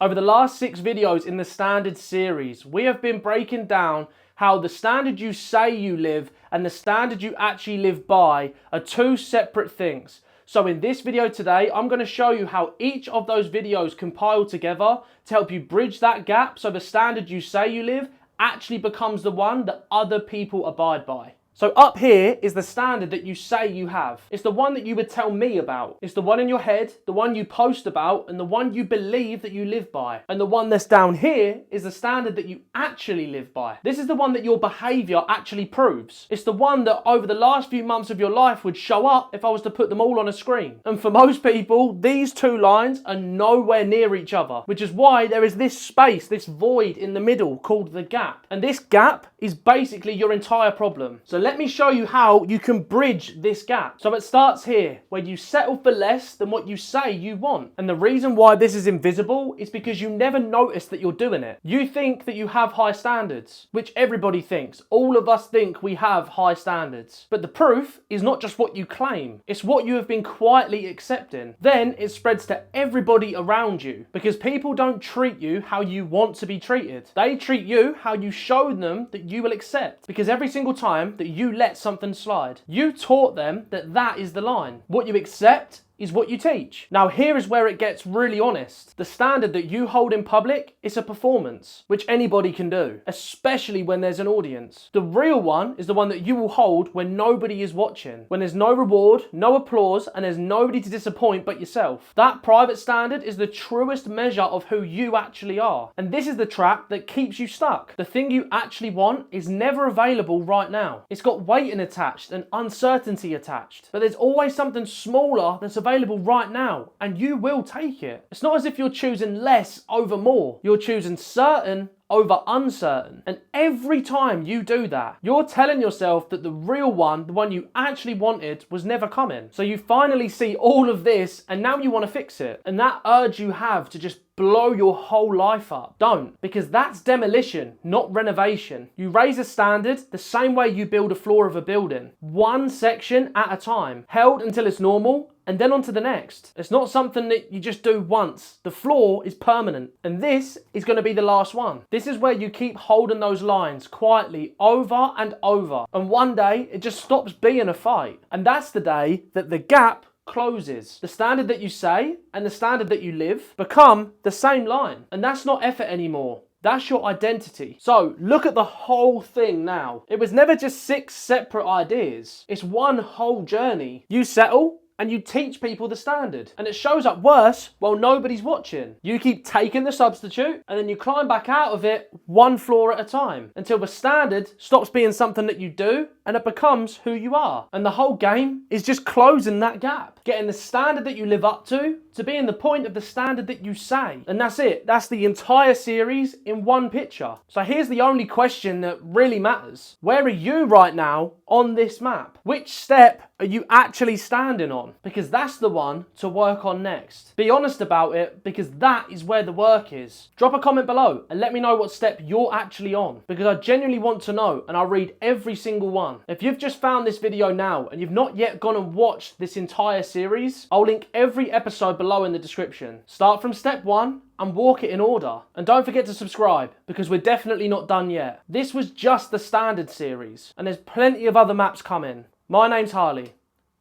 Over the last 6 videos in the standard series, we have been breaking down how the standard you say you live and the standard you actually live by are 2 separate things. So in this video today, I'm going to show you how each of those videos compile together to help you bridge that gap so the standard you say you live actually becomes the one that other people abide by. So up here is the standard that you say you have. It's the one that you would tell me about. It's the one in your head, the one you post about, and the one you believe that you live by. And the one that's down here is the standard that you actually live by. This is the one that your behavior actually proves. It's the one that over the last few months of your life would show up if I was to put them all on a screen. And for most people, these 2 lines are nowhere near each other, which is why there is this space, this void in the middle called the gap. And this gap is basically your entire problem. So let me show you how you can bridge this gap. So it starts here, where you settle for less than what you say you want. And the reason why this is invisible is because you never notice that you're doing it. You think that you have high standards, which everybody thinks. All of us think we have high standards. But the proof is not just what you claim, it's what you have been quietly accepting. Then it spreads to everybody around you, because people don't treat you how you want to be treated. They treat you how you show them that you will accept. Because every single time that you let something slide, you taught them that that is the line. What you accept is what you teach. Now here is where it gets really honest. The standard that you hold in public is a performance, which anybody can do, especially when there's an audience. The real one is the one that you will hold when nobody is watching, when there's no reward, no applause, and there's nobody to disappoint but yourself. That private standard is the truest measure of who you actually are. And this is the trap that keeps you stuck. The thing you actually want is never available right now. It's got waiting attached and uncertainty attached, but there's always something smaller that's available right now, and you will take it. It's not as if you're choosing less over more. You're choosing certain over uncertain. And every time you do that, you're telling yourself that the real one, the one you actually wanted, was never coming. So you finally see all of this and now you want to fix it. And that urge you have to just blow your whole life up. Don't, because that's demolition, not renovation. You raise a standard the same way you build a floor of a building, one section at a time, held until it's normal, and then on to the next. It's not something that you just do once. The floor is permanent, and this is going to be the last one. This is where you keep holding those lines quietly over and over, and one day it just stops being a fight. And that's the day that the gap closes. The standard that you say and the standard that you live become the same line, and that's not effort anymore. That's your identity. So look at the whole thing now. It was never just 6 separate ideas. It's one whole journey. You settle and you teach people the standard. And it shows up worse while nobody's watching. You keep taking the substitute and then you climb back out of it one floor at a time until the standard stops being something that you do and it becomes who you are. And the whole game is just closing that gap. Getting the standard that you live up to being the point of the standard that you say. And that's it. That's the entire series in one picture. So here's the only question that really matters. Where are you right now on this map? Which step are you actually standing on? Because that's the one to work on next. Be honest about it, because that is where the work is. Drop a comment below and let me know what step you're actually on, because I genuinely want to know and I'll read every single one. If you've just found this video now and you've not yet gone and watched this entire series, I'll link every episode below in the description. Start from step 1 and walk it in order. And don't forget to subscribe, because we're definitely not done yet. This was just the standard series, and there's plenty of other maps coming. My name's Harley.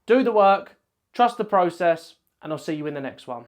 Do the work, trust the process, and I'll see you in the next one.